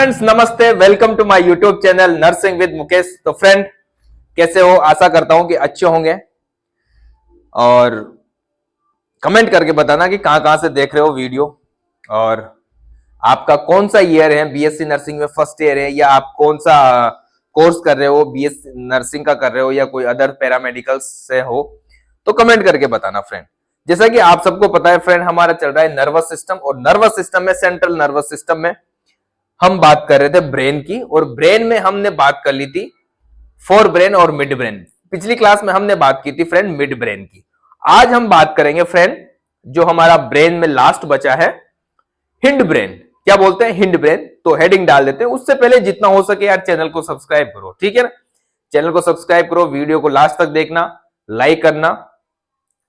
Friends नमस्ते, welcome to my YouTube channel nursing with Mukesh. तो friend कैसे हो? आशा करता हूं कि अच्छे होंगे और कमेंट करके बताना कि कहां कहां से देख रहे हो वीडियो और आपका कौन सा ईयर है, बीएससी नर्सिंग में फर्स्ट ईयर है या आप कौन सा कोर्स कर रहे हो, बीएससी नर्सिंग का कर रहे हो या कोई अदर पैरामेडिकल से हो, तो कमेंट करके बताना फ्रेंड। जैसा कि आप सबको पता है फ्रेंड, हमारा चल रहा है नर्वस सिस्टम और नर्वस सिस्टम में सेंट्रल नर्वस सिस्टम में हम बात कर रहे थे ब्रेन की, और ब्रेन में हमने बात कर ली थी फोर ब्रेन और मिड ब्रेन। पिछली क्लास में हमने बात की थी फ्रेंड मिड ब्रेन की। आज हम बात करेंगे फ्रेंड जो हमारा ब्रेन में लास्ट बचा है, हिंड ब्रेन। क्या बोलते हैं? Hind brain. तो हेडिंग डाल देते हैं। उससे पहले जितना हो सके यार चैनल को सब्सक्राइब करो, ठीक है ना? चैनल को सब्सक्राइब करो, वीडियो को लास्ट तक देखना, लाइक करना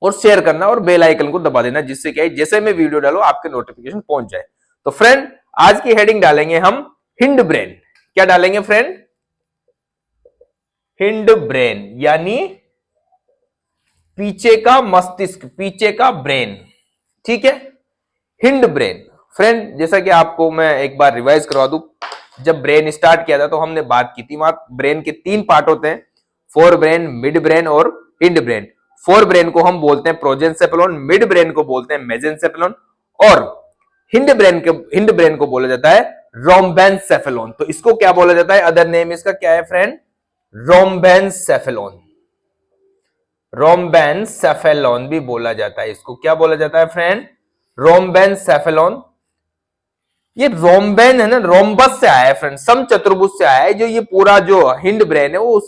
और शेयर करना और बेल आइकन को दबा देना, जिससे क्या है जैसे मैं वीडियो डालो आपके नोटिफिकेशन पहुंच जाए। तो फ्रेंड आज की हेडिंग डालेंगे हम हिंड ब्रेन। क्या डालेंगे फ्रेंड? हिंड ब्रेन, यानी पीछे का मस्तिष्क, पीछे का ब्रेन, ठीक है? हिंड ब्रेन फ्रेंड, जैसा कि आपको मैं एक बार रिवाइज करवा दूं, जब ब्रेन स्टार्ट किया था तो हमने बात की थी वहां ब्रेन के तीन पार्ट होते हैं, फोर ब्रेन, मिड ब्रेन और हिंड ब्रेन। फोर ब्रेन को हम बोलते हैं प्रोजेंसेफेलॉन, मिड ब्रेन को बोलते हैं मेजेंसेफेलॉन और हिंड ब्रेन को बोला जाता है रोम्बेनसेफेलॉन। तो इसको क्या बोला जाता है? अदर नेम इसका क्या है फ्रेंड? रोम्बेनसेफेलॉन। रोम्बेनसेफेलॉन भी बोला जाता है इसको। क्या बोला जाता है फ्रेंड? रोम्बेनसेफेलॉन। ये रोम्बेन है ना, रोम्बस से आया है फ्रेंड, सम चतुर्भुज से आया है। जो ये पूरा जो हिंड ब्रेन है वो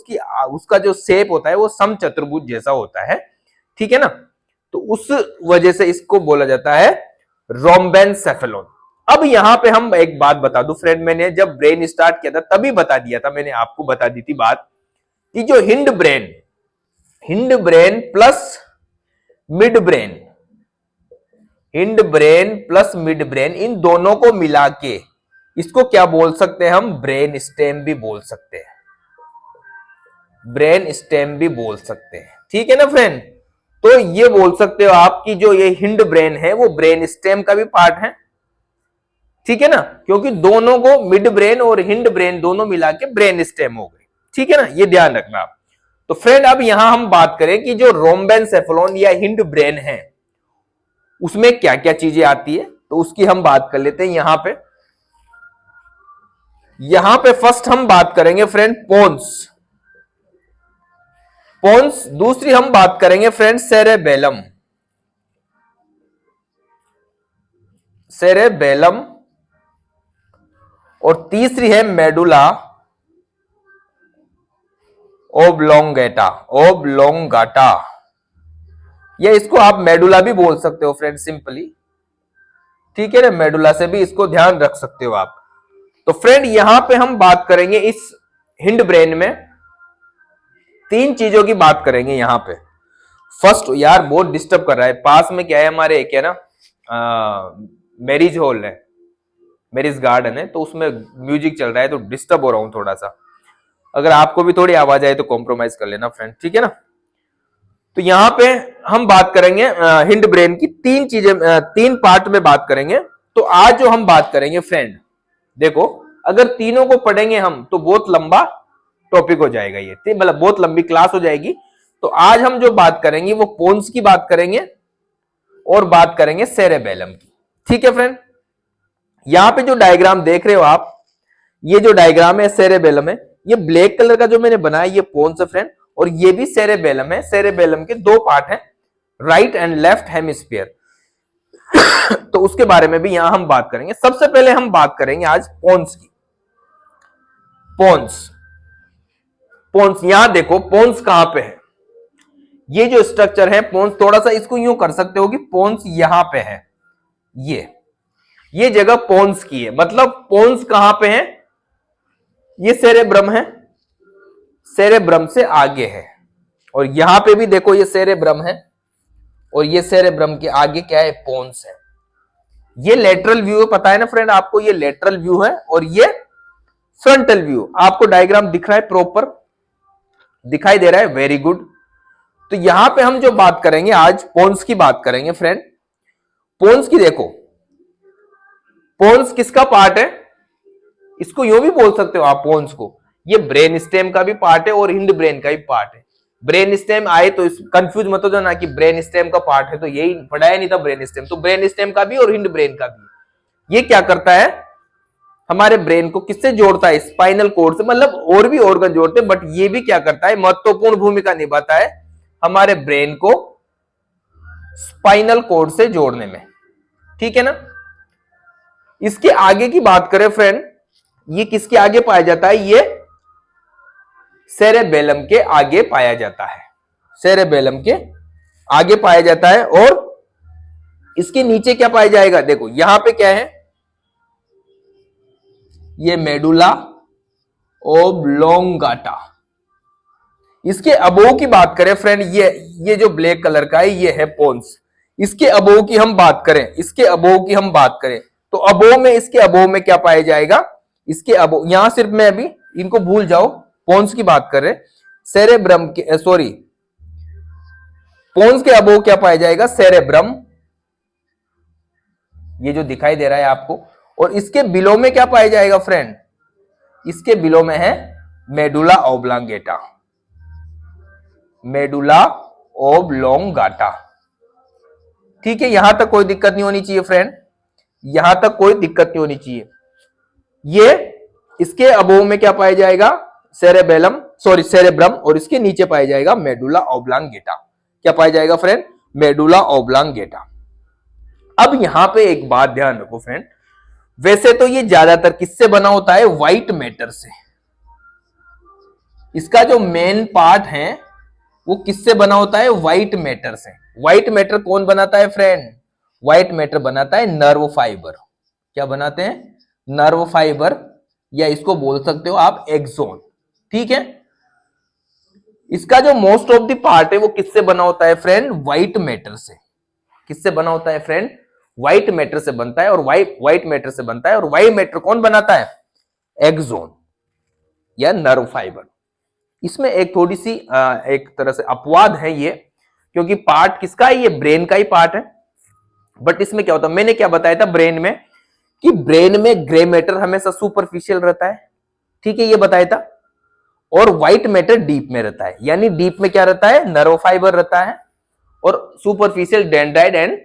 उसका जो शेप होता है वो सम चतुर्भुज जैसा होता है, ठीक है ना? तो उस वजह से इसको बोला जाता है रोम्बेनसेफेलॉन। अब यहां पे हम एक बात बता दूं फ्रेंड, मैंने जब ब्रेन स्टार्ट किया था तभी बता दिया था, मैंने आपको बता दी थी बात कि जो hind brain plus mid brain, hind brain plus mid brain, इन दोनों को मिला के इसको क्या बोल सकते हैं हम? ब्रेन स्टेम भी बोल सकते हैं, ब्रेन स्टेम भी बोल सकते हैं, ठीक है ना फ्रेंड? तो ये बोल सकते हो आप कि जो ये हिंड ब्रेन है वो ब्रेन स्टेम का भी पार्ट है, ठीक है ना? क्योंकि दोनों को, मिड ब्रेन और हिंड ब्रेन दोनों मिला के ब्रेन स्टेम हो गए, ठीक है ना? ये ध्यान रखना आप। तो फ्रेंड अब यहां हम बात करें कि जो रोम्बेनसेफेलॉन या हिंड ब्रेन है उसमें क्या क्या चीजें आती है, तो उसकी हम बात कर लेते हैं। यहां पे फर्स्ट हम बात करेंगे फ्रेंड पोन्स। दूसरी हम बात करेंगे फ्रेंड सेरेबेलम। और तीसरी है मेडुला ओब्लोंगाटा। या इसको आप मेडुला भी बोल सकते हो फ्रेंड सिंपली, ठीक है ना? मेडुला से भी इसको ध्यान रख सकते हो आप। तो फ्रेंड यहां पे हम बात करेंगे इस हिंड ब्रेन में तीन चीजों की बात करेंगे यहां पे। फर्स्ट, यार बहुत डिस्टर्ब कर रहा है, पास में क्या है हमारे, क्या ना मैरिज हॉल है, मैरिज गार्डन है, तो उसमें म्यूजिक चल रहा है तो डिस्टर्ब हो रहा हूं थोड़ा सा। अगर आपको भी थोड़ी आवाज आए तो कॉम्प्रोमाइज कर लेना फ्रेंड, ठीक है ना? तो यहां पे हम बात करेंगे हिंड ब्रेन की तीन चीजें, तीन पार्ट में बात करेंगे। तो आज जो हम बात करेंगे फ्रेंड, देखो अगर तीनों को पढ़ेंगे हम तो बहुत लंबा टॉपिक हो जाएगा, ये मतलब बहुत लंबी क्लास हो जाएगी। तो आज हम जो बात करेंगे वो पोन्स की बात करेंगे और बात करेंगे सेरेबेलम की, ठीक है फ्रेंड? यहां पे जो डायग्राम देख रहे हो आप, ये जो डायग्राम है सेरेबेलम है, ये ब्लैक कलर का जो मैंने बनाया ये पोन्स है फ्रेंड, और ये भी सेरेबेलम है। सेरेबेलम के दो पार्ट हैं, राइट एंड लेफ्ट हेमिस्फीयर। तो उसके बारे में भी यहां हम बात करेंगे। सबसे पहले हम बात करेंगे आज पोन्स की। पोन्स यहां देखो, पोन्स कहां पे है? ये जो स्ट्रक्चर है पोन्स, थोड़ा सा इसको यूं कर सकते हो कि पोन्स यहां पे है, ये जगह पोन्स की है। मतलब पोन्स कहां पे है? ये सेरेब्रम है, सेरेब्रम से आगे है, और यहां पे भी देखो ये सेरेब्रम है, और ये सेरेब्रम के आगे क्या है? पोन्स है। ये लेटरल व्यू है, पता है ना फ्रेंड आपको? ये लेटरल व्यू है और ये फ्रंटल व्यू। आपको डायग्राम दिख रहा है? प्रॉपर दिखाई दे रहा है? Very good. तो यहां पे हम जो बात करेंगे आज, पोन्स की बात करेंगे फ्रेंड। पोन्स की देखो, पोन्स किसका पार्ट है? इसको यूं भी बोल सकते हो आप पोन्स को। ये ब्रेन स्टेम का भी पार्ट है और हिंड ब्रेन का भी पार्ट है। ब्रेन स्टेम आए तो कंफ्यूज मत हो जाना कि ब्रेन स्टेम का पार्ट है तो यही पढ़ाया नहीं था ब्रेन स्टेम, तो ब्रेन स्टेम का भी और हिंड ब्रेन का भी। ये क्या करता है, हमारे ब्रेन को किससे जोड़ता है, स्पाइनल कोड से, मतलब और भी ऑर्गन जोड़ते हैं, बट ये भी क्या करता है, महत्वपूर्ण भूमिका निभाता है हमारे ब्रेन को स्पाइनल कोड से जोड़ने में। ठीक है ना। इसके आगे की बात करें फ्रेंड, ये किसके आगे पाया जाता है, ये सेरेबेलम के आगे पाया जाता है, सेरेबेलम के आगे पाया जाता है। और इसके नीचे क्या पाया जाएगा, देखो यहां पे क्या है, ये मेडुला ओब्लोंगाटा। इसके अबोव की बात करें फ्रेंड, ये जो ब्लैक कलर का है ये है पोन्स। इसके अबोव की हम बात करें, इसके अबोव की हम बात करें तो अबोव में, इसके अबोव में क्या पाया जाएगा, इसके अबोव, यहां सिर्फ मैं अभी इनको भूल जाओ, पोन्स की बात कर रहे, सेरेब्रम के, सॉरी पोन्स के अबोव क्या पाया जाएगा, सेरेब्रम, ये जो दिखाई दे रहा है आपको। और इसके बिलो में क्या पाया जाएगा फ्रेंड, इसके बिलो में है मेडुला ओब्लोंगेटा, मेडुला ओब्लोंगाटा। ठीक है, यहां तक कोई दिक्कत नहीं होनी चाहिए फ्रेंड, यहां तक कोई दिक्कत नहीं होनी चाहिए। ये इसके अबोव में क्या पाया जाएगा, सेरेबेलम, सॉरी सेरेब्रम, और इसके नीचे पाया जाएगा मेडुला ओब्लोंगेटा। क्या पाया जाएगा फ्रेंड, मेडुला ओब्लोंगेटा। अब यहां पे एक बात ध्यान रखो फ्रेंड, वैसे तो ये ज्यादातर किससे बना होता है, व्हाइट मैटर से। इसका जो मेन पार्ट है वो किससे बना होता है, व्हाइट मैटर से। व्हाइट मैटर कौन बनाता है फ्रेंड, व्हाइट मैटर बनाता है नर्व फाइबर। क्या बनाते हैं, नर्व फाइबर, या इसको बोल सकते हो आप एक्सोन। ठीक है, इसका जो मोस्ट ऑफ द पार्ट है वो किससे बना होता है फ्रेंड, व्हाइट मैटर से। किससे बना होता है फ्रेंड, व्हाइट मैटर से बनता है, और व्हाइट मैटर से बनता है। और व्हाइट मैटर कौन बनाता है, एक्सोन या नर्व फाइबर। इसमें एक थोड़ी सी एक तरह से अपवाद है ये, क्योंकि पार्ट किसका है, ये ब्रेन का ही पार्ट है। बट इसमें क्या होता है, मैंने क्या बताया था ब्रेन में, कि ब्रेन में ग्रे मैटर हमेशा सुपरफिशियल रहता है। ठीक है, ये बताया था। और व्हाइट मैटर डीप में रहता है, यानी डीप में क्या रहता है, नर्व फाइबर रहता है, और superficial dendrite and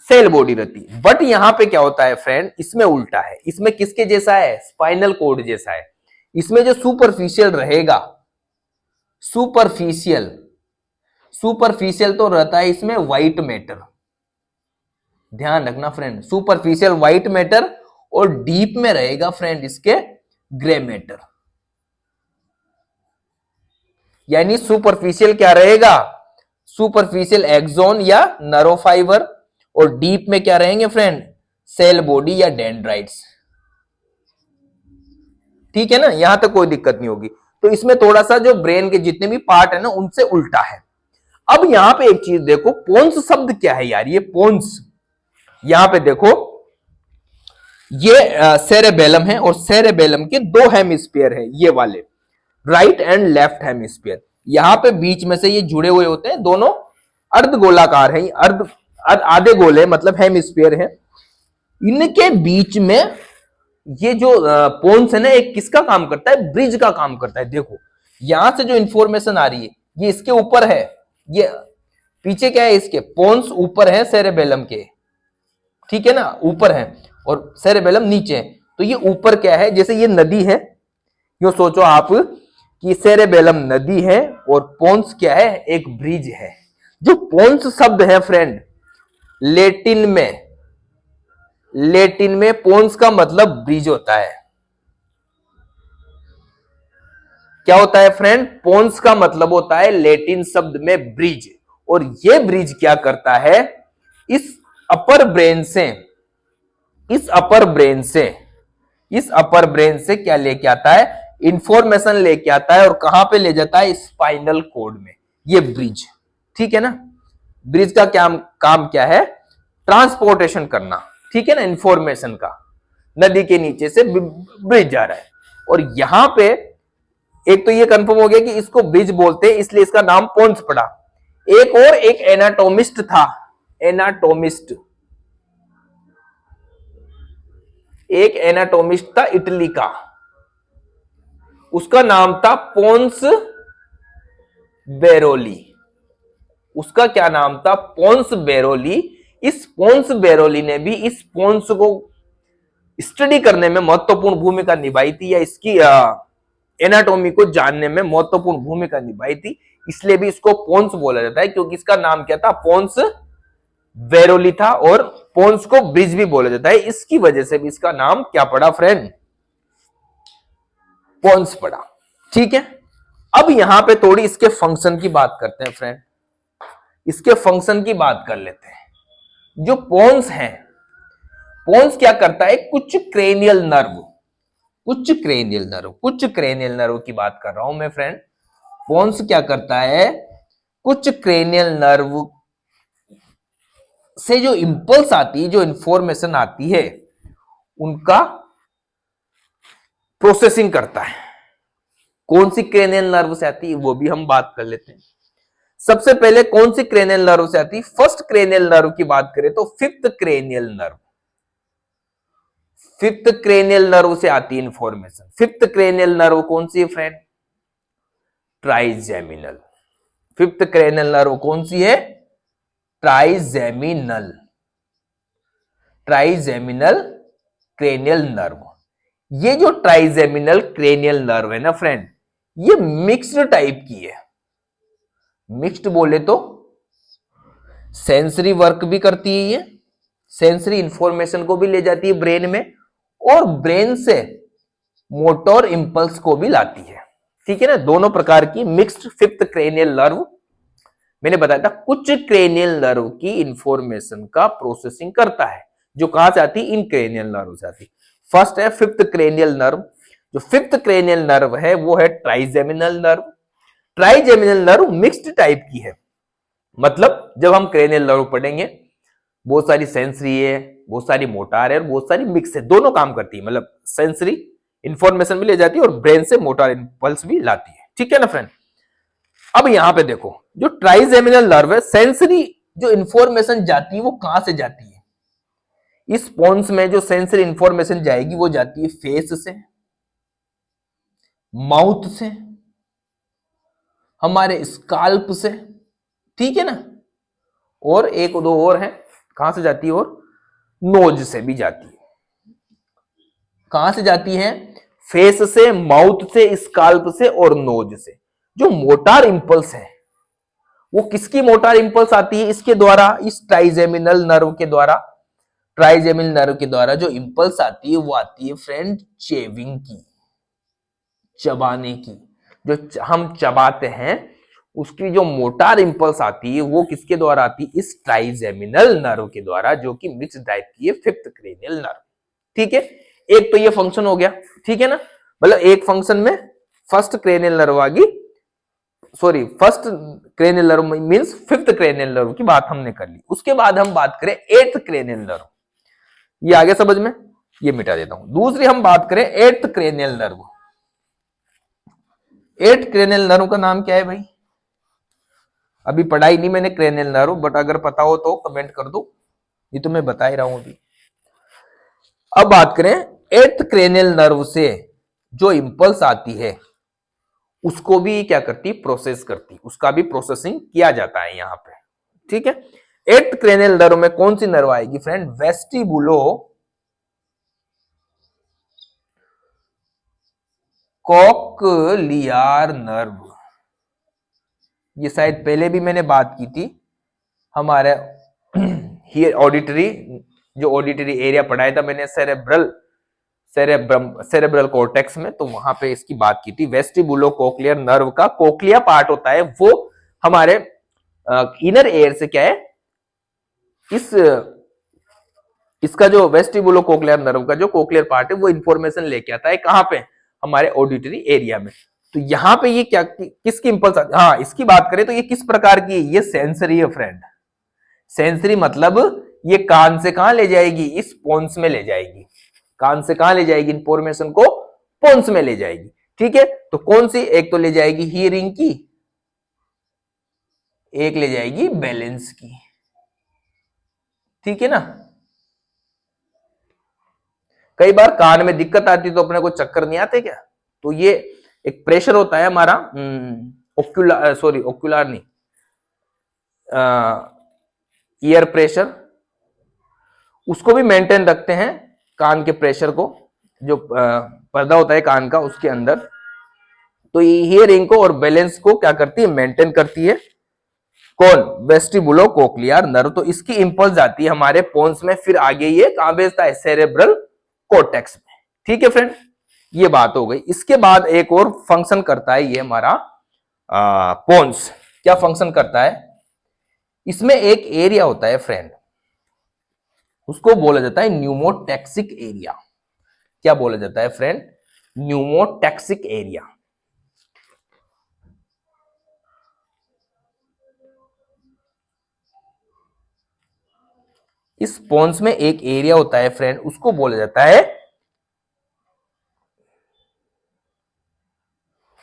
cell body रहती है। बट यहां पे क्या होता है फ्रेंड, इसमें उल्टा है। इसमें किसके जैसा है, स्पाइनल कोड जैसा है। इसमें जो सुपरफिशियल रहेगा, सुपरफिशियल, सुपरफिशियल तो रहता है इसमें व्हाइट मैटर। ध्यान रखना फ्रेंड, सुपरफिशियल व्हाइट मैटर, और डीप में रहेगा फ्रेंड इसके ग्रे मैटर। यानी सुपरफिशियल क्या रहेगा, सुपरफिशियल एक्सोन या नर्व फाइबर, और डीप में क्या रहेंगे फ्रेंड, सेल बॉडी या डेंड्राइट्स। ठीक है ना, यहां तक कोई दिक्कत नहीं होगी। तो इसमें थोड़ा सा जो ब्रेन के जितने भी पार्ट है ना उनसे उल्टा है। अब यहां पे एक चीज देखो, पोन्स शब्द क्या है यार, ये पोन्स, यहां पे देखो ये सेरेबेलम है, और सेरेबेलम के दो हेमिस्फीयर है, ये वाले राइट एंड लेफ्ट हेमिस्फीयर। यहां पे बीच में से ये जुड़े हुए होते हैं, दोनों अर्धगोलाकार है, आधे गोले मतलब हेमिस्फीयर है। इनके बीच में ये जो पोन्स है ना, एक किसका काम करता है, ब्रिज का काम करता है। देखो यहां से जो इंफॉर्मेशन आ रही है ये इसके ऊपर है, ये पीछे क्या है, इसके पोन्स ऊपर है सेरेबेलम के। ठीक है ना, ऊपर है और सेरेबेलम नीचे है। तो ये ऊपर क्या है, जैसे ये नदी है, यूं सोचो आप कि सेरेबेलम नदी है और पोन्स क्या है, एक ब्रिज है। जो पोन्स शब्द है फ्रेंड, लैटिन में पोन्स का मतलब ब्रिज होता है। क्या होता है फ्रेंड, पोन्स का मतलब होता है लैटिन शब्द में ब्रिज। और ये ब्रिज क्या करता है, इस अपर ब्रेन से क्या लेके आता है, इंफॉर्मेशन लेके आता है, और कहां पे ले जाता है, स्पाइनल कोड में, ये ब्रिज। ठीक है ना, ब्रिज का क्या काम क्या है, ट्रांसपोर्टेशन करना। ठीक है ना, इंफॉर्मेशन का। नदी के नीचे से ब्रिज जा रहा है, और यहां पे एक तो ये कंफर्म हो गया कि इसको ब्रिज बोलते हैं, इसलिए इसका नाम पोन्स पड़ा। एक एनाटोमिस्ट था, एनाटोमिस्ट, एक एनाटोमिस्ट था इटली का, उसका नाम था पोंस बेरोली। उसका क्या नाम था? पोंस बेरोली। इस पोंस बेरोली ने भी इस पोंस को स्टडी करने में महत्वपूर्ण भूमिका निभाई थी, या इसकी एनाटॉमी को जानने में महत्वपूर्ण भूमिका निभाई थी। इसलिए भी इसको पोंस बोला जाता है, क्योंकि इसका नाम क्या था? पोंस बेरोली था। और पोंस को ब्रिज भी बोला जाता है, इसकी वजह से भी इसका नाम क्या पड़ा फ्रेंड? पोंस पड़ा। ठीक है, अब यहां पे थोड़ी इसके फंक्शन की बात करते हैं फ्रेंड। इसके फंक्शन की बात कर लेते हैं। जो पोंस है, पोंस क्या करता है? कुछ क्रेनियल नर्व, कुछ क्रेनियल नर्व की बात कर रहा हूं मैं फ्रेंड। पोंस क्या करता है? कुछ क्रेनियल नर्व से जो इंपल्स आती है, जो इंफॉर्मेशन आती है, उनका प्रोसेसिंग करता है। कौन सी क्रेनियल नर्व से आती है वो भी हम बात कर लेते हैं। सबसे पहले कौन सी क्रेनियल नर्व से आती है? फर्स्ट क्रेनियल नर्व की बात करें तो fifth cranial nerve, fifth cranial nerve से आती है इंफॉर्मेशन। फिफ्थ क्रेनियल नर्व कौन सी है friend? Trigeminal. Fifth cranial nerve कौन सी है? Trigeminal, trigeminal cranial nerve. ये जो ट्राइजेमिनल क्रेनियल नर्व है ना फ्रेंड, ये मिक्स्ड टाइप की है। मिक्स्ड बोले तो सेंसरी वर्क भी करती है, ये सेंसरी इंफॉर्मेशन को भी ले जाती है ब्रेन में, और ब्रेन से मोटर इंपल्स को भी लाती है। ठीक है ना, दोनों प्रकार की मिक्स्ड फिफ्थ क्रेनियल नर्व। मैंने बताया था कुछ क्रेनियल नर्व की इंफॉर्मेशन का प्रोसेसिंग करता है, जो कहां से आती? इन क्रेनियल नर्व से आती। फर्स्ट है फिफ्थ क्रेनियल नर्व। जो फिफ्थ क्रेनियल नर्व है वो है trigeminal nerve. Trigeminal nerve mixed type की है, मतलब जब हम क्रेनियल नर्व पढ़ेंगे, बहुत सारी सेंसरी है, बहुत सारी मोटार है, और बहुत सारी मिक्स है, दोनों काम करती है। मतलब सेंसरी इंफॉर्मेशन भी ले जाती है और ब्रेन से मोटार इंपल्स भी लाती है। ठीक है ना फ्रेंड। अब यहां पे देखो, जो ट्राइजेमिनल नर्व है, सेंसरी जो इंफॉर्मेशन जाती है वो कहां से जाती है? इस पोन्स में जो सेंसरी इंफॉर्मेशन जाएगी वो जाती है फेस से, माउथ से, हमारे स्काल्प से। ठीक है ना, और एक दो और है, कहां से जाती है? और नोज से भी जाती है। कहां से जाती है? फेस से, माउथ से, स्काल्प से और नोज से। जो मोटार इंपल्स है वो किसकी मोटार इंपल्स आती है? इसके द्वारा, इस ट्राइजेमिनल नर्व के द्वारा। ट्राइजेमिनल नर्व के द्वारा जो इंपल्स आती है वो आती है फ्रेंड चेविंग की, चबाने की। जो हम चबाते हैं उसकी जो मोटार इंपल्स आती है वो किसके द्वारा आती है? इस ट्राइजेमिनल नर्व के द्वारा, जो कि मिक्स टाइप की है, फिफ्थ क्रेनियल नर्व। ठीक है, एक तो ये फंक्शन हो गया। ठीक है ना, मतलब एक फंक्शन में फर्स्ट क्रेनियल नर्व आ गई, sorry first cranial nerve means fifth cranial nerve की बात हमने कर ली। उसके बाद हम बात करें एट्थ क्रेनियल नर्व। ये आगे समझ में, ये मिटा देता हूं। दूसरी हम बात करें eighth cranial nerve. Eighth cranial nerve का नाम क्या है भाई? अभी पढ़ाई नहीं मैंने क्रेनियल नर्व, बट अगर पता हो तो कमेंट कर दो, ये तो मैं बता ही रहा हूं अभी। अब बात करें एट्थ क्रेनियल नर्व से जो इंपल्स आती है उसको भी क्या करती? प्रोसेस करती, उसका भी प्रोसेसिंग किया जाता है यहां पे। ठीक है, एट्थ क्रेनियल नर्व में कौन सी नर्व आएगी फ्रेंड? Vestibulo cochlear nerve. ये शायद पहले भी मैंने बात की थी हमारे हियर ऑडिटरी, जो ऑडिटरी एरिया पढ़ाया था मैंने सेरेब्रल कॉर्टेक्स में, तो वहां पे इसकी बात की थी। वेस्टिबुलो कोक्लियर नर्व का कोक्लिया पार्ट होता है, वो हमारे इनर एयर से क्या है, इस इसका जो वेस्टिबुलो कोक्लियर नर्व का जो कोक्लियर पार्ट है वो इंफॉर्मेशन लेके आता है कहां पे? हमारे ऑडिटरी एरिया में। तो यहां पे ये क्या, किसकी इंपल्स? हाँ, इसकी बात करें तो ये किस प्रकार की है? ये सेंसरी है फ्रेंड। सेंसरी मतलब ये कान से कहां ले जाएगी? इस पोन्स में ले जाएगी। कान से कहां ले जाएगी? इंफॉर्मेशन को पोन्स में ले जाएगी। ठीक है, तो कौन सी? एक तो ले जाएगी हियरिंग की, एक ले जाएगी बैलेंस की। ठीक है ना, कई बार कान में दिक्कत आती तो अपने को चक्कर नहीं आते क्या? तो ये एक प्रेशर होता है हमारा, ओक्यूलर, सॉरी ओक्यूलर नहीं, ईयर प्रेशर, उसको भी मेंटेन रखते हैं, कान के प्रेशर को, जो पर्दा होता है कान का उसके अंदर। तो ये हियरिंग को और बैलेंस को क्या करती है? मेंटेन करती है। कौन? वेस्टिबुलो कोक्लियर नर्व। तो इसकी इंपल्स जाती है हमारे पोन्स में, फिर आगे ये कहां भेजता है? सेरेब्रल कोर्टेक्स में। ठीक है फ्रेंड, ये बात हो गई। इसके बाद एक और फंक्शन करता है ये हमारा पोन्स। क्या फंक्शन करता है? इसमें एक एरिया होता है फ्रेंड, उसको बोला जाता है न्यूमोटैक्सिक एरिया। क्या बोला जाता है फ्रेंड? Pneumotaxic area. इस पोन्स में एक एरिया होता है फ्रेंड, उसको बोला जाता है,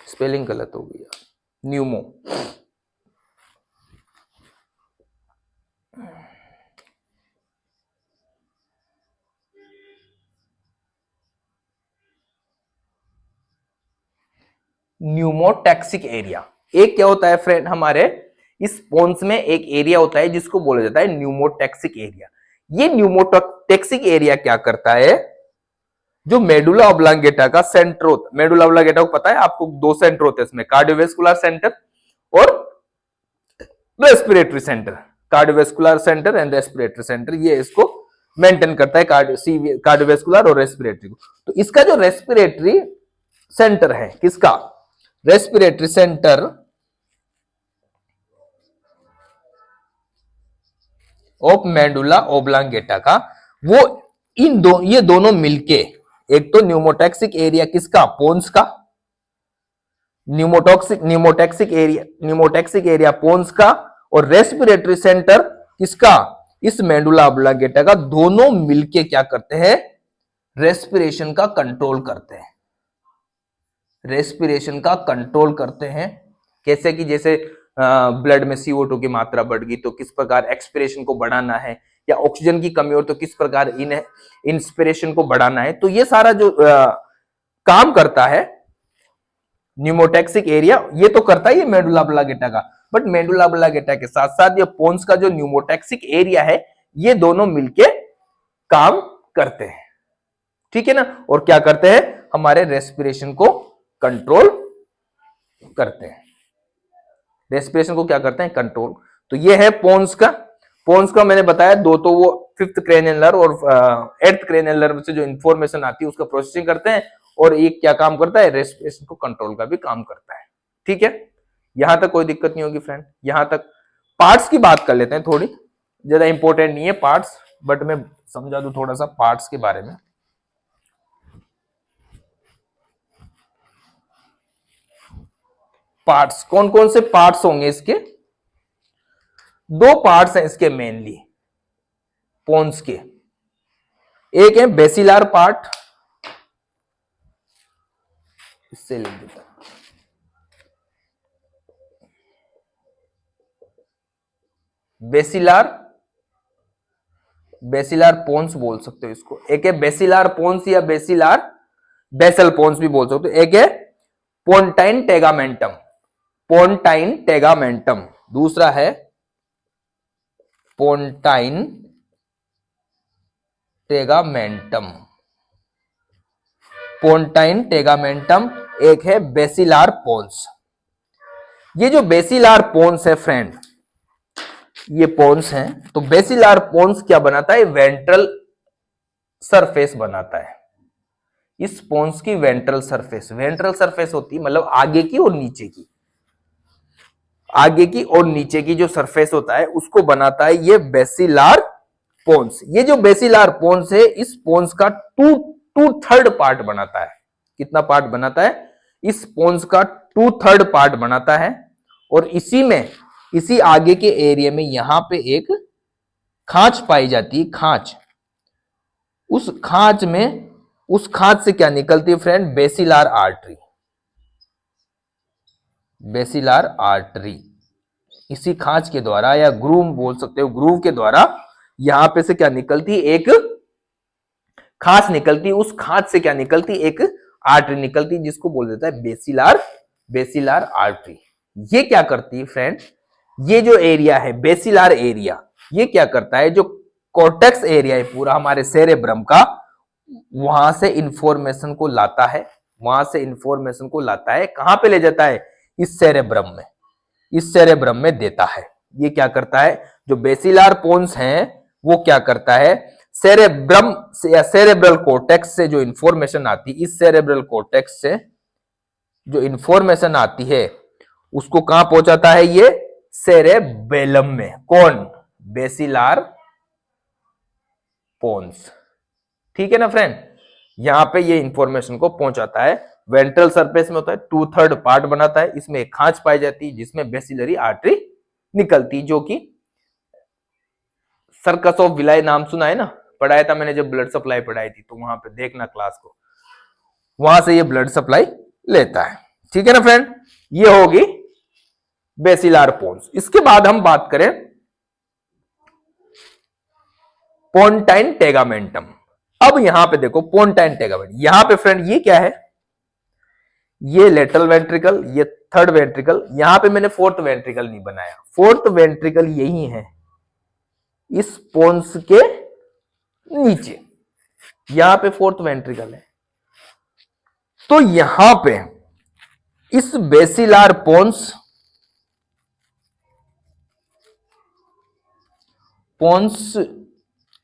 स्पेलिंग गलत हो गई, न्यूमो, न्यूमोटैक्सिक एरिया। एक क्या होता है फ्रेंड हमारे इस पोन्स में एक एरिया होता है जिसको बोला जाता है न्यूमोटैक्सिक एरिया। ये न्यूमोटैक्सिक एरिया क्या करता है? जो मेडुला ऑब्लांगेटा का सेंटर होता है, मेडुला ऑब्लांगेटा को पता है आपको, दो सेंटर होते हैं इसमें, कार्डियोवेस्कुलर सेंटर और respiratory centre. Cardiovascular centre and respiratory centre, ये इसको मेंटेन करता है, कार्डियोवेस्कुलर और रेस्पिरेटरी को। तो इसका जो रेस्पिरेटरी सेंटर है, किसका? Respiratory centre of medulla oblongata का, वो ये दोनों मिलके, एक तो न्यूमोटैक्सिक एरिया किसका? पोन्स का, न्यूमोटैक्सिक एरिया पोन्स का, और रेस्पिरेटरी सेंटर किसका? इस मेडुला ओब्लांगेटा का। दोनों मिलके क्या करते हैं? रेस्पिरेशन का कंट्रोल करते हैं। रेस्पिरेशन का कंट्रोल करते हैं। कैसे कि जैसे ब्लड में CO2 की मात्रा बढ़ गई तो किस प्रकार एक्सपिरेशन को बढ़ाना है, या ऑक्सीजन की कमी हो तो किस प्रकार इंस्पिरेशन को बढ़ाना है। तो ये सारा जो काम करता है न्यूमोटैक्सिक एरिया, ये तो करता है ये मेडुला ऑब्लांगेटा का, बट मेडुला ऑब्लांगेटा के साथ साथ ये पोन्स का जो न्यूमोटैक्सिक एरिया है, ये दोनों मिलके काम करते हैं। ठीक है ना? और क्या करते हैं? हमारे रेस्पिरेशन को कंट्रोल करते हैं। रेस्पिरेशन को क्या करते हैं? कंट्रोल। तो ये है पोन्स का। पोन्स का मैंने बताया दो, तो वो 5th क्रेनियल नर्व और 8th क्रेनियल नर्व से जो इंफॉर्मेशन आती है उसका प्रोसेसिंग करते हैं, और एक क्या काम करता है? रेस्पिरेशन को कंट्रोल का भी काम करता है। ठीक है, यहां तक कोई दिक्कत नहीं होगी फ्रेंड। यहां तक पार्ट्स की बात कर लेते हैं, थोड़ी ज्यादा इंपॉर्टेंट नहीं है पार्ट्स, बट मैं समझा दूं थोड़ा सा पार्ट्स के बारे में। पार्ट्स, कौन कौन से पार्ट्स होंगे इसके? दो पार्ट्स हैं इसके मेनली पोन्स के। एक है बेसिलार पार्ट, इससे लिख देता हूं, बेसिलार पोन्स बोल सकते हो इसको। एक है बेसिलार पोन्स या बेसल पोन्स भी बोल सकते हो। एक है पोन्टाइन टेगामेंटम, दूसरा है पोन्टाइन टेगामेंटम, एक है बेसिलार पोन्स। ये जो बेसिलार पोन्स है फ्रेंड, ये पोन्स हैं, तो बेसिलार पोन्स क्या बनाता है? वेंट्रल सरफेस बनाता है। इस पोन्स की वेंट्रल सरफेस होती है मतलब आगे की और नीचे की, जो सरफेस होता है उसको बनाता है ये बेसिलार पोन्स। ये जो बेसिलार पोन्स है, इस पोन्स का 2/3 पार्ट बनाता है। कितना पार्ट बनाता है? इस पोन्स का 2/3 पार्ट बनाता है। और इसी आगे के एरिया में यहां पे एक खांच पाई जाती है, खांच। उस खांच से क्या निकलती है फ्रेंड? बेसिलार आर्टरी। इसी खांच के द्वारा, या ग्रूव बोल सकते हो, ग्रूव के द्वारा यहां पे से क्या निकलती है? एक खांच निकलती, उस खांच से क्या निकलती, एक आर्टरी निकलती जिसको बोल देता है बेसिलार आर्टरी। ये क्या करती है फ्रेंड, ये जो एरिया है बेसिलार एरिया, ये क्या करता है, जो कॉर्टेक्स एरिया है पूरा हमारे सेरेब्रम का, वहां से इंफॉर्मेशन को लाता है, कहां पे ले जाता है, इस सेरेब्रम में देता है। ये क्या करता है, जो बेसिलार पोन्स हैं वो क्या करता है, सेरेब्रम से या सेरेब्रल कॉर्टेक्स से जो इंफॉर्मेशन आती है, इस सेरेब्रल कॉर्टेक्स से जो इंफॉर्मेशन आती है उसको कहां पहुंचाता है, ये सेरेबेलम में। कौन, बेसिलार पोन्स। ठीक है ना फ्रेंड, यहां पे ये इंफॉर्मेशन को पहुंचाता है। वेंट्रल सरफेस में होता है, 2/3 पार्ट बनाता है, इसमें एक खांच पाई जाती है जिसमें बेसिलरी आर्टरी निकलती, जो कि सर्कस ऑफ विलाई नाम सुना है ना, पढ़ाया था मैंने जब ब्लड सप्लाई पढ़ाई थी, तो वहां पे देखना क्लास को, वहां से ये ब्लड सप्लाई लेता है। ठीक है ना फ्रेंड, ये होगी बेसिलार पोन्स। इसके बाद हम बात करें पोन्टाइन टेगामेंटम। अब यहां पे देखो पोन्टाइन टेगामेंटम, यहां पे फ्रेंड ये क्या है, ये लेटरल वेंट्रिकल, ये थर्ड वेंट्रिकल, यहां पे मैंने फोर्थ वेंट्रिकल नहीं बनाया, फोर्थ वेंट्रिकल यही है इस पोन्स के नीचे, यहां पे फोर्थ वेंट्रिकल है। तो यहां पे इस बेसिलार पोन्स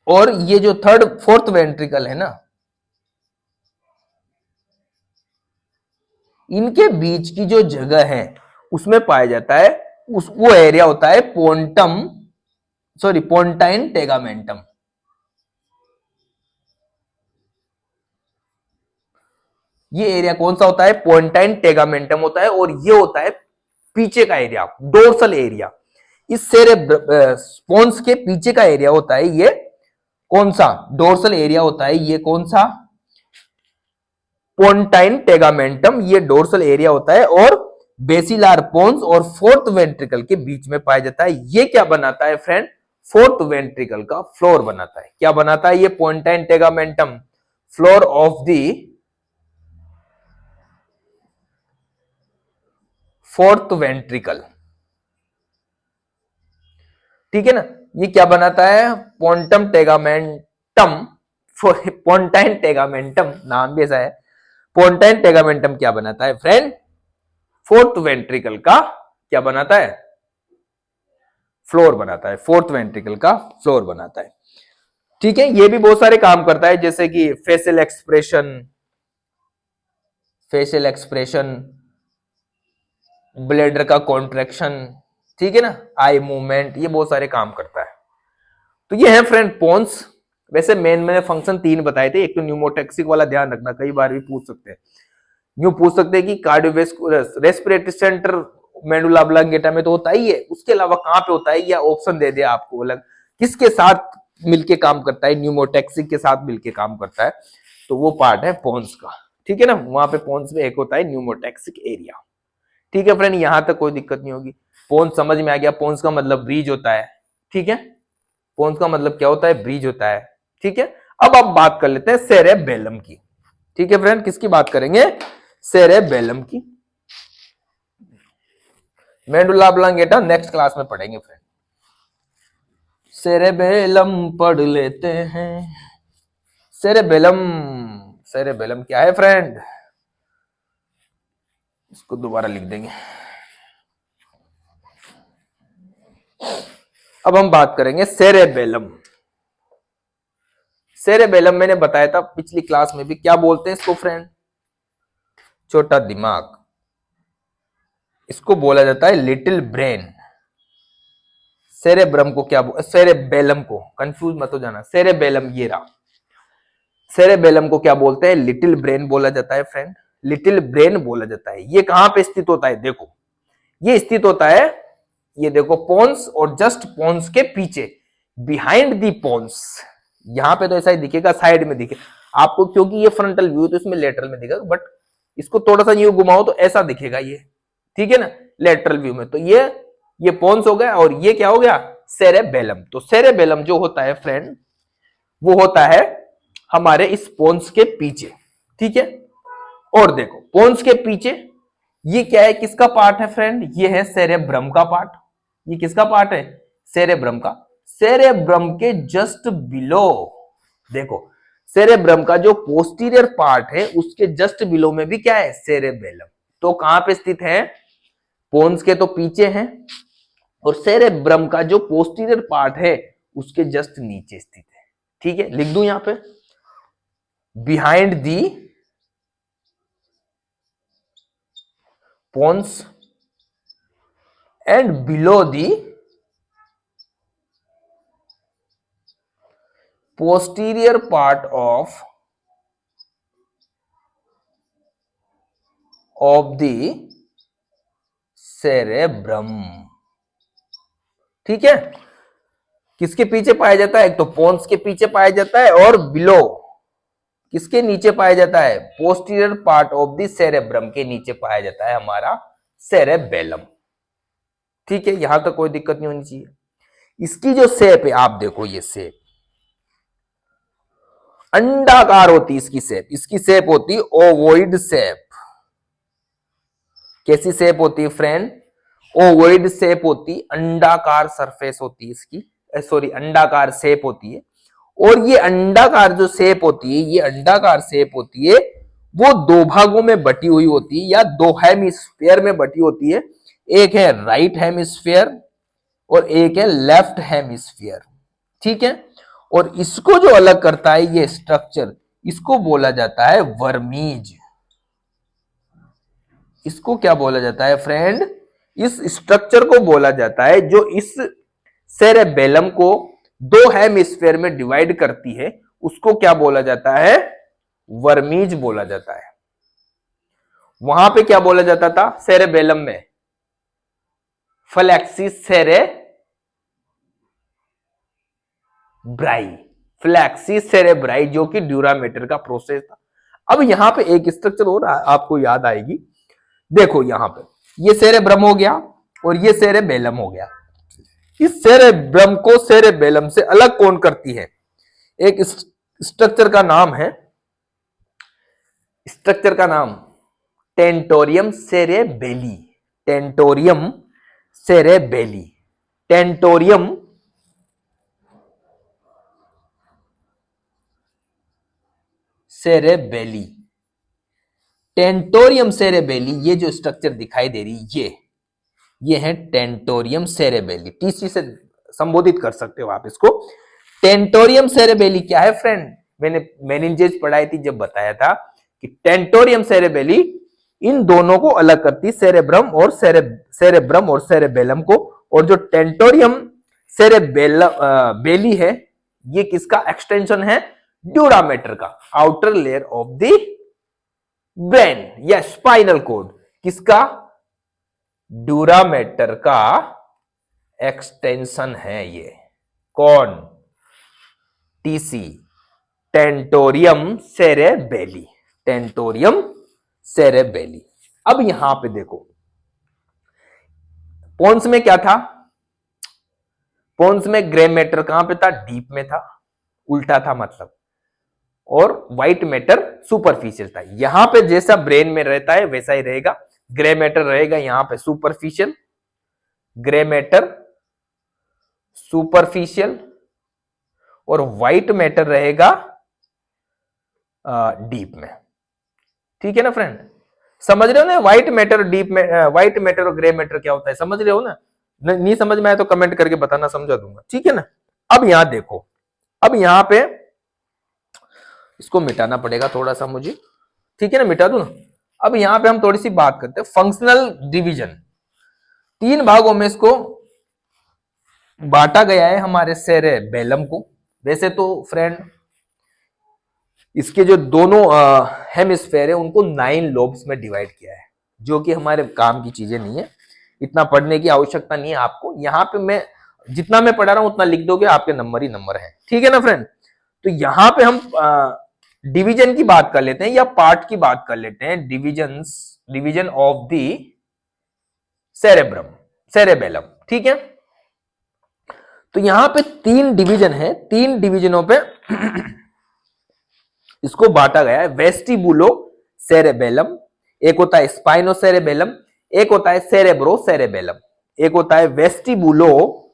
और ये जो थर्ड फोर्थ वेंट्रिकल है ना, इनके बीच की जो जगह है उसमें पाया जाता है, वो एरिया होता है पोन्टाइन टेगामेंटम। ये एरिया कौन सा होता है, पोन्टाइन टेगामेंटम होता है, और ये होता है पीछे का एरिया, डोर्सल एरिया। इस पोन्स के पीछे का एरिया होता है ये कौन सा, डोर्सल एरिया होता है ये कौन सा, पोन्टाइन टेगामेंटम, ये डोर्सल एरिया होता है, और बेसिलार पोन्स और फोर्थ वेंट्रिकल के बीच में पाया जाता है। ये क्या बनाता है फ्रेंड, फोर्थ वेंट्रिकल का फ्लोर बनाता है। क्या बनाता है ये pontine tegmentum, floor of the fourth ventricle. ठीक है ना, ये क्या बनाता है, पोन्टाइन टेगामेंटम, नाम भी ऐसा है। पोन्टाइन टेगामेंटम क्या बनाता है फ्रेंड, फोर्थ वेंट्रिकल का क्या बनाता है, फ्लोर बनाता है, फोर्थ वेंट्रिकल का फ्लोर बनाता है। ठीक है, ये भी बहुत सारे काम करता है, जैसे कि फेशियल एक्सप्रेशन, ब्लेडर का कॉन्ट्रैक्शन, ठीक है ना, आई मूवमेंट, ये बहुत सारे काम करता है। तो ये है फ्रेंड पोन्स। वैसे मैंने फंक्शन 3 बताए थे, एक तो न्यूमोटैक्सिक वाला ध्यान रखना, कई बार भी पूछ सकते हैं, यूं पूछ सकते हैं कि cardiovascular respiratory centre medulla oblongata में तो होता ही है, उसके अलावा कहां पे होता है, या ऑप्शन दे दे आपको अलग, किसके साथ मिलके काम करता है, न्यूमोटैक्सिक के साथ मिलके काम करता है, तो वो पार्ट है पोन्स का। ठीक है ना, वहां पे पोन्स में एक होता है न्यूमोटैक्सिक एरिया। ठीक है फ्रेंड, यहां तक कोई दिक्कत नहीं होगी, पोन्स समझ में आ गया। पोन्स का मतलब ब्रीज होता है, ठीक है, पोन्स का मतलब क्या होता है, ब्रीज होता है। ठीक है, अब आप बात कर लेते हैं सेरेबेलम की। ठीक है फ्रेंड, किसकी बात करेंगे, सेरेबेलम की। मेडुला ऑब्लांगेटा नेक्स्ट क्लास में पढ़ेंगे फ्रेंड, सेरेबेलम पढ़ लेते हैं। सेरेबेलम क्या है फ्रेंड, इसको दोबारा लिख देंगे। अब हम बात करेंगे सेरेबेलम। सेरेबेलम मैंने बताया था पिछली क्लास में भी, क्या बोलते हैं इसको फ्रेंड, छोटा दिमाग। इसको बोला जाता है लिटिल ब्रेन। सेरेब्रम को क्या सेरेबेलम को कंफ्यूज मत हो जाना, सेरेबेलम ये रहा। सेरेबेलम को क्या बोलते हैं, लिटिल ब्रेन बोला जाता है फ्रेंड, लिटिल ब्रेन बोला जाता है। ये कहां पे स्थित होता है, देखो ये स्थित होता है, ये देखो पोन्स और जस्ट पोन्स के पीछे, बिहाइंड दी पोन्स। यहां पे तो ऐसा ही दिखेगा, साइड में दिखे आपको, क्योंकि ये फ्रंटल व्यू तो इसमें लेटरल में दिखेगा, बट इसको थोड़ा सा यूं घुमाओ तो ऐसा दिखेगा ये, ठीक है ना, लेटरल व्यू में। तो ये पोन्स हो गया, और ये क्या हो गया, सेरेबेलम। तो सेरेबेलम जो होता है फ्रेंड, वो होता है हमारे इस पोन्स के पीछे, ठीक है। और देखो पोन्स के पीछे ये क्या है, किसका पार्ट है फ्रेंड, ये है सेरेब्रम का पार्ट। ये किसका पार्ट है, सेरेब्रम का। सेरेब्रम के जस्ट बिलो देखो, सेरेब्रम का जो पोस्टीरियर पार्ट है उसके जस्ट बिलो में भी क्या है, सेरेबेलम। तो कहां पे स्थित है, पोन्स के तो पीछे है, और सेरेब्रम का जो पोस्टीरियर पार्ट है उसके जस्ट नीचे स्थित है, ठीक है। लिख दूं यहां पे, behind the pons and below the posterior part of the cerebrum, ठीक है। किसके पीछे पाया जाता है, एक तो पोन्स के पीछे पाया जाता है, और बिलो किसके नीचे पाया जाता है, posterior part of the cerebrum के नीचे पाया जाता है हमारा सेरेबेलम, ठीक है। यहां तक कोई दिक्कत नहीं होनी चाहिए। इसकी जो शेप है आप देखो, ये शेप अंडाकार होती है, इसकी शेप होती है ओवोइड शेप। कैसी शेप होती है फ्रेंड, ओवोइड शेप होती, अंडाकार सरफेस होती है इसकी, सॉरी अंडाकार शेप होती है। और ये अंडाकार जो शेप होती है, ये अंडाकार शेप होती है, वो दो भागों में बटी हुई होती है, या दो हेमिस्फीयर में बटी होती है। एक है राइट हेमिस्फीयर और एक है लेफ्ट हेमिस्फीयर, ठीक है। और इसको जो अलग करता है ये स्ट्रक्चर, इसको बोला जाता है वर्मीज। इसको क्या बोला जाता है फ्रेंड, इस स्ट्रक्चर को बोला जाता है जो इस सेरेबेलम को दो हेमिस्फीयर में डिवाइड करती है, उसको क्या बोला जाता है, वर्मीज बोला जाता है। वहां पे क्या बोला जाता था सेरेबेलम में, फ्लैक्सिस सेरेब्राई, फ्लैक्सिस सेरेब्राई, जो कि ड्यूरामेटर का प्रोसेस था। अब यहां पे एक स्ट्रक्चर और आपको याद आएगी, देखो यहां पे ये सेरेब्रम हो गया और ये सेरेबेलम हो गया। इस सेरेब्रम को सेरेबेलम से अलग कौन करती है, एक स्ट्रक्चर का नाम है, स्ट्रक्चर का नाम टेंटोरियम सेरेबेली, टेंटोरियम सेरेबेली, टेंटोरियम सेरेबेली, टेंटोरियम सेरेबेली। ये जो स्ट्रक्चर दिखाई दे रही ये है टेंटोरियम सेरेबेली, टीसी से संबोधित कर सकते हो आप इसको। टेंटोरियम सेरेबेली क्या है फ्रेंड, मैंने मेनिंजेस पढ़ाई थी जब बताया था कि टेंटोरियम सेरेबेली इन दोनों को अलग करती, सेरेब्रम और सेरेबेलम को। और जो टेंटोरियम सेरेबेली है, ये किसका एक्सटेंशन है, ड्यूरामेटर का, outer layer of the brain या स्पाइनल कोड, किसका, ड्यूरामेटर का एक्सटेंशन है ये। कौन, टीसी, टेंटोरियम सेरेबेली, टेंटोरियम सेरेबेली। अब यहां पे देखो पोन्स में क्या था, पोन्स में ग्रे मैटर कहां पे था, डीप में था, उल्टा था मतलब, और व्हाइट मैटर सुपरफिशियल था। यहां पे जैसा ब्रेन में रहता है वैसा ही रहेगा, ग्रे मैटर रहेगा यहां पे सुपरफिशियल, ग्रे मैटर सुपरफिशियल, और व्हाइट मैटर रहेगा डीप में, ठीक है ना फ्रेंड। समझ रहे हो ना, व्हाइट मैटर डीप में, व्हाइट मैटर और ग्रे मैटर क्या होता है, समझ रहे हो ना। नहीं समझ में आए तो कमेंट करके बताना, समझा दूंगा, ठीक है ना। अब यहां देखो, अब यहां पे इसको मिटाना पड़ेगा थोड़ा सा मुझे, ठीक है ना, मिटा दूं ना। अब यहां पे हम थोड़ी सी बात करते हैं फंक्शनल डिवीजन। तीन भागों में इसको बांटा गया है हमारे सेरेबेलम को। वैसे तो फ्रेंड इसके जो दोनों हेमिस्फेयर है उनको 9 लोब्स में डिवाइड किया है, जो कि हमारे काम की चीजें नहीं है, इतना पढ़ने की आवश्यकता नहीं है आपको। यहां पे मैं जितना मैं पढ़ा रहा हूं उतना लिख दोगे, आपके नंबर ही नंबर है, ठीक है ना फ्रेंड। तो यहां पे हम डिवीजन की बात कर लेते हैं या पार्ट की बात कर लेते हैं, डिवीजन ऑफ द सेरेबेलम, ठीक है। तो यहां पे 3 डिवीजन है, 3 डिवीजनों पे इसको बांटा गया है वेस्टिबुलो सेरेबेलम, एक होता है स्पाइनो सेरेबेलम, एक होता है सेरेब्रो सेरेबेलम। एक होता है वेस्टिबुलो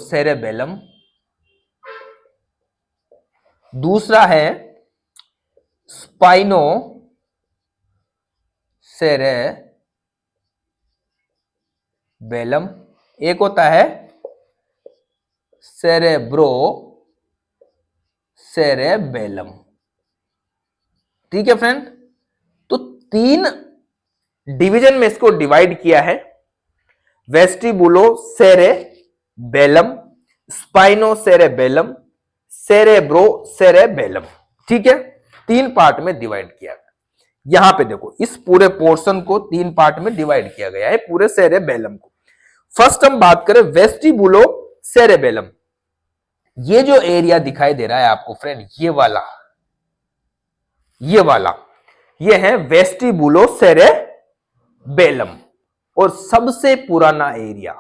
सेरेबेलम, दूसरा है स्पाइनो सेरेबेलम, एक होता है सेरेब्रो सेरेबेलम। ठीक है फ्रेंड, तो 3 डिवीजन में इसको डिवाइड किया है, वेस्टिबुलो सेरेबेलम, स्पाइनो सेरेबेलम, सेरेब्रो सेरेबेलम। ठीक है, 3 पार्ट में डिवाइड किया गया। यहां पे देखो इस पूरे पोर्शन को 3 पार्ट में डिवाइड किया गया है, पूरे सेरेबेलम को। फर्स्ट हम बात करें वेस्टिबुलो सेरेबेलम। ये जो एरिया दिखाई दे रहा है आपको फ्रेंड, ये है वेस्टिबुलो सेरेबेलम, और सबसे पुराना एरिया,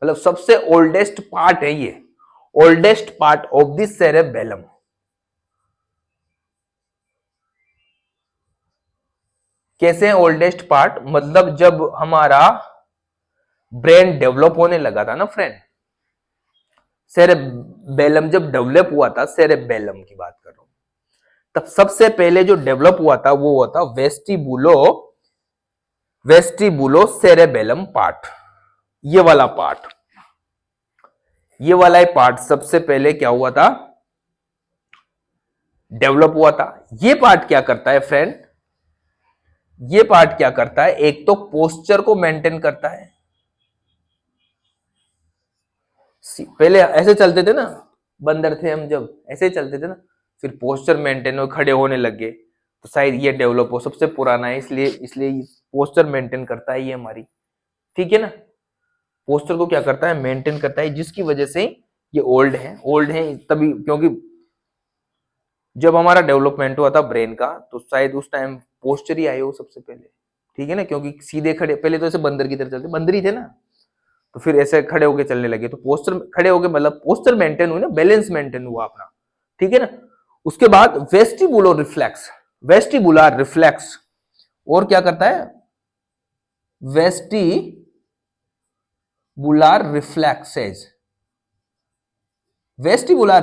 मतलब सबसे ओल्डेस्ट पार्ट है ये, oldest part of the cerebellum. कैसे है ओल्डेस्ट पार्ट? मतलब जब हमारा ब्रेन डेवलप होने लगा था ना फ्रेंड, सेरेबेलम जब डेवलप हुआ था, सेरेबेलम की बात कर रहा हूं, तब सबसे पहले जो डेवलप हुआ था वो हुआ था वेस्टिबुलो सेरेबेलम पार्ट। ये वाला ही पार्ट सबसे पहले क्या हुआ था, डेवलप हुआ था। ये पार्ट क्या करता है फ्रेंड, ये पार्ट क्या करता है, एक तो पोस्चर को मेंटेन करता है। पहले ऐसे चलते थे ना, बंदर थे हम जब, ऐसे चलते थे ना, फिर पोस्चर मेंटेन हो, खड़े होने लगे, तो शायद ये डेवलप हो, सबसे पुराना है इसलिए पोस्चर मेंटेन करता है ये हमारी। ठीक है ना, पोस्चर को क्या करता है, मेंटेन करता है, जिसकी वजह से ये ओल्ड है तभी, क्योंकि जब हमारा डेवलपमेंट हुआ था ब्रेन का, तो शायद उस टाइम पोस्चर ही आए हो सबसे पहले। ठीक है ना, क्योंकि सीधे खड़े, पहले तो ऐसे बंदर की तरह चलते, बंदर ही थे ना, तो फिर ऐसे खड़े होके चलने लगे, तो पोस्चर खड़े होके, मतलब पोस्चर मेंटेन हुई ना, बैलेंस मेंटेन हुआ अपना। ठीक है ना, उसके बाद वेस्टिबुलर रिफ्लेक्स, और क्या करता है, वेस्टिबुलर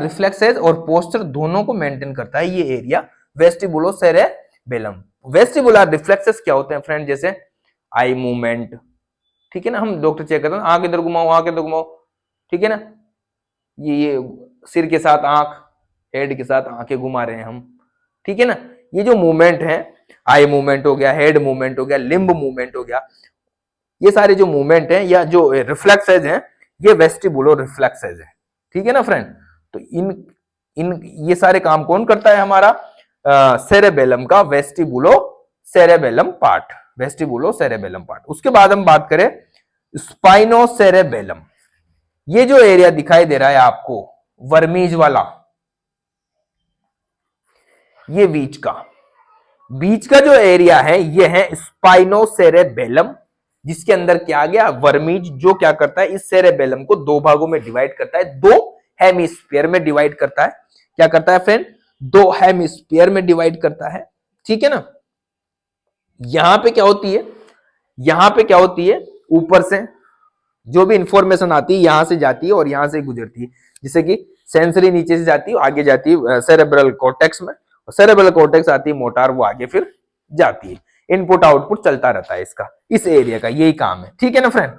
रिफ्लेक्सेस और पोस्चर दोनों को मेंटेन करता है ये एरिया, वेस्टिबुलो सेरेबेलम। वेस्टिबुलर रिफ्लेक्सेस क्या होते हैं फ्रेंड, जैसे आई मूवमेंट, ठीक है ना, हम डॉक्टर चेक करते हैं, आंख इधर घुमाओ, आंख इधर घुमाओ, ठीक है ना, ये सिर के साथ आंख, हेड के साथ आंखें घुमा रहे हैं हम। ठीक है ना, ये जो मूवमेंट है, आई मूवमेंट हो गया, हेड मूवमेंट हो गया, लिम्ब मूवमेंट हो गया, ये सारे जो मूवमेंट है या जो रिफ्लेक्सेज हैं, ये वेस्टिबुलो रिफ्लेक्सेज है। ठीक है ना फ्रेंड, तो इन इन ये सारे काम कौन करता है, हमारा सेरेबेलम का वेस्टिबुलो सेरेबेलम पार्ट। उसके बाद हम बात करें स्पाइनो सेरेबेलम। ये जो एरिया दिखाई दे रहा है आपको वर्मीज वाला, ये बीच का जो एरिया है, ये है स्पाइनो सेरेबेलम, जिसके अंदर क्या आ गया, वर्मीज, जो क्या करता है, इस सेरेबेलम को 2 भागों में डिवाइड करता है, 2 हेमिस्फीयर में डिवाइड करता है। क्या करता है फ्रेंड, 2 हेमिस्फीयर में डिवाइड करता है। ठीक है ना, यहां पे क्या होती है, ऊपर से जो भी इंफॉर्मेशन आती है यहां से जाती है और यहां से गुजरती है, जैसे कि सेंसरी नीचे से जाती है, आगे जाती है सेरेब्रल कॉर्टेक्स में, सेरेब्रल कॉर्टेक्स आती है मोटार, वो आगे फिर जाती है, इनपुट आउटपुट चलता रहता है इसका, इस एरिया का यही काम है। ठीक है ना फ्रेंड,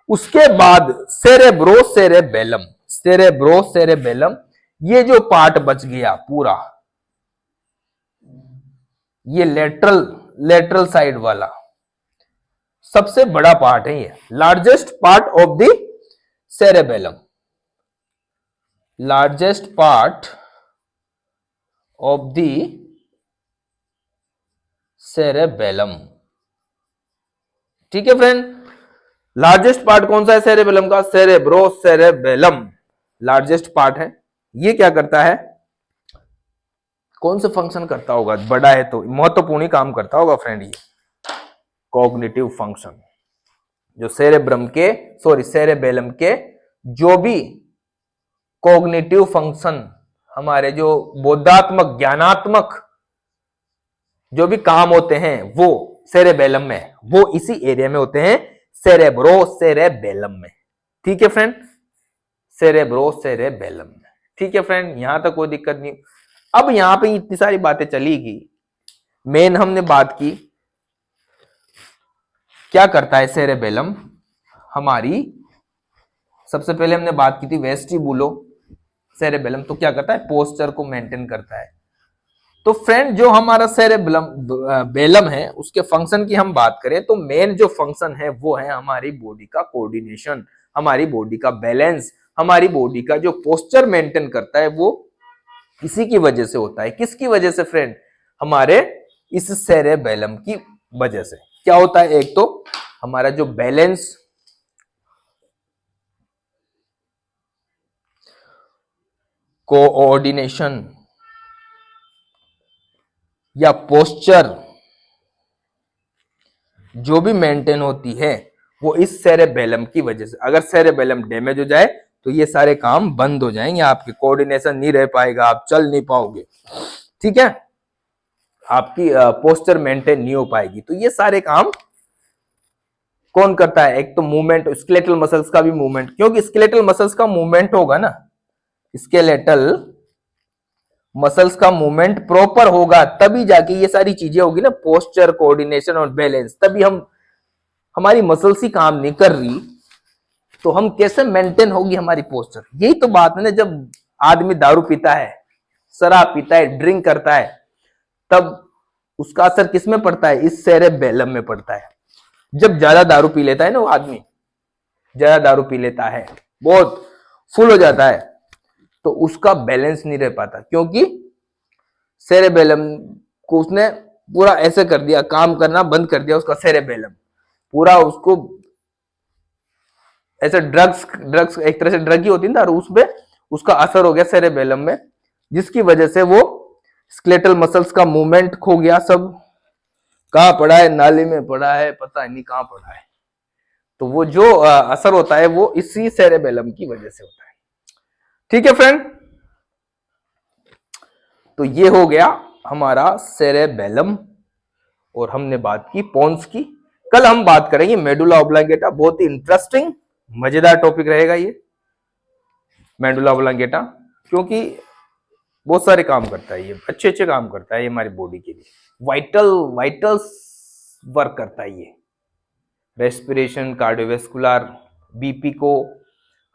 उसके बाद सेरेब्रो सेरेबेलम, ये जो पार्ट बच गया पूरा, ये लेटरल साइड वाला सबसे बड़ा पार्ट है, ये largest part of the cerebellum, largest part of the cerebellum. ठीक है फ्रेंड, लार्जेस्ट पार्ट कौन सा है सेरेबेलम का, सेरेब्रो सेरेबेलम लार्जेस्ट पार्ट है। ये क्या करता है, कौन से फंक्शन करता होगा, बड़ा है तो महत्वपूर्ण काम करता होगा फ्रेंड, ये कॉग्निटिव फंक्शन, जो सेरेबेलम के जो भी कॉग्निटिव फंक्शन, हमारे जो बोधात्मक ज्ञानात्मक जो भी काम होते हैं वो सेरेबेलम में, वो इसी एरिया में होते हैं, सेरेब्रो सेरेबेलम में। ठीक है फ्रेंड, सेरेब्रो सेरेबेलम में। ठीक है फ्रेंड, यहां तक कोई दिक्कत नहीं। अब यहां पे इतनी सारी बातें चलेगी, मेन हमने बात की क्या करता है सेरेबेलम हमारी। सबसे पहले हमने बात की थी वेस्टिबुलो सेरेबेलम, तो क्या करता है, पोस्चर को मेंटेन करता है। तो फ्रेंड जो हमारा सेरेबेलम बेलम है उसके फंक्शन की हम बात करें तो मेन जो फंक्शन है वो है हमारी बॉडी का कोऑर्डिनेशन, हमारी बॉडी का बैलेंस, हमारी बॉडी का जो पोस्चर मेंटेन करता है वो इसी की वजह से होता है। किसकी वजह से फ्रेंड, हमारे इस सेरेबेलम की वजह से। क्या होता है, एक तो हमारा जो बैलेंस, कोऑर्डिनेशन या पोस्चर जो भी मेंटेन होती है वो इस सेरेबेलम की वजह से। अगर सेरेबेलम डैमेज हो जाए तो ये सारे काम बंद हो जाएंगे, आपके कोऑर्डिनेशन नहीं रह पाएगा, आप चल नहीं पाओगे। ठीक है, आपकी पोस्चर मेंटेन नहीं हो पाएगी। तो ये सारे काम कौन करता है, एक तो मूवमेंट, स्केलेटल मसल्स का भी मूवमेंट, क्योंकि स्केलेटल मसल्स का मूवमेंट होगा ना, स्केलेटल मसल्स का मूवमेंट प्रॉपर होगा तभी जाके ये सारी चीजें होगी ना, पोस्चर, कोऑर्डिनेशन और बैलेंस। तभी हमारी मसल्स ही काम नहीं कर रही तो हम कैसे मेंटेन होगी हमारी पोस्चर। यही तो बात है ना, जब आदमी दारू पीता है, शराब पीता है, ड्रिंक करता है, तब उसका असर किस में पड़ता है, इस सेरेबेलम में पड़ता है। जब ज्यादा दारू पी लेता है ना वो आदमी, ज्यादा दारू पी लेता है, बहुत फुल हो जाता है, तो उसका बैलेंस नहीं रह पाता, क्योंकि सेरेबेलम को उसने पूरा ऐसे कर दिया, काम करना बंद कर दिया उसका सेरेबेलम पूरा, उसको ऐसे ड्रग्स एक तरह से ड्रग ही होती है ना, उसमें उसका असर हो गया सेरेबेलम में, जिसकी वजह से वो स्केलेटल मसल्स का मूवमेंट खो गया। सब कहां पड़ा है, नाली में पड़ा है, पता नहीं कहां पड़ा है। तो वो जो असर होता है वो इसी सेरेबेलम की वजह से होता है। ठीक है फ्रेंड, तो ये हो गया हमारा सेरेबेलम और हमने बात की पोन्स की। कल हम बात करेंगे मेडुला ऑब्लांगेटा, बहुत ही इंटरेस्टिंग मजेदार टॉपिक रहेगा ये मेडुला ऑब्लांगेटा, क्योंकि बहुत सारे काम करता है ये, अच्छे अच्छे काम करता है ये हमारी बॉडी के लिए, वाइटल्स वर्क करता है ये, रेस्पिरेशन, कार्डियोवैस्कुलर, बीपी को,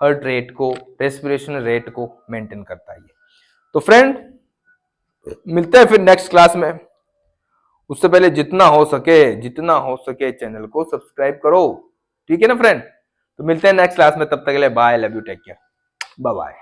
हार्ट रेट को, रेस्पिरेशन रेट को मेंटेन करता है ये। तो फ्रेंड मिलते हैं फिर नेक्स्ट क्लास में। उससे पहले जितना हो सके चैनल को सब्सक्राइब करो। ठीक है ना फ्रेंड, तो मिलते हैं नेक्स्ट क्लास में, तब तक के लिए bye, love you, take care, bye bye.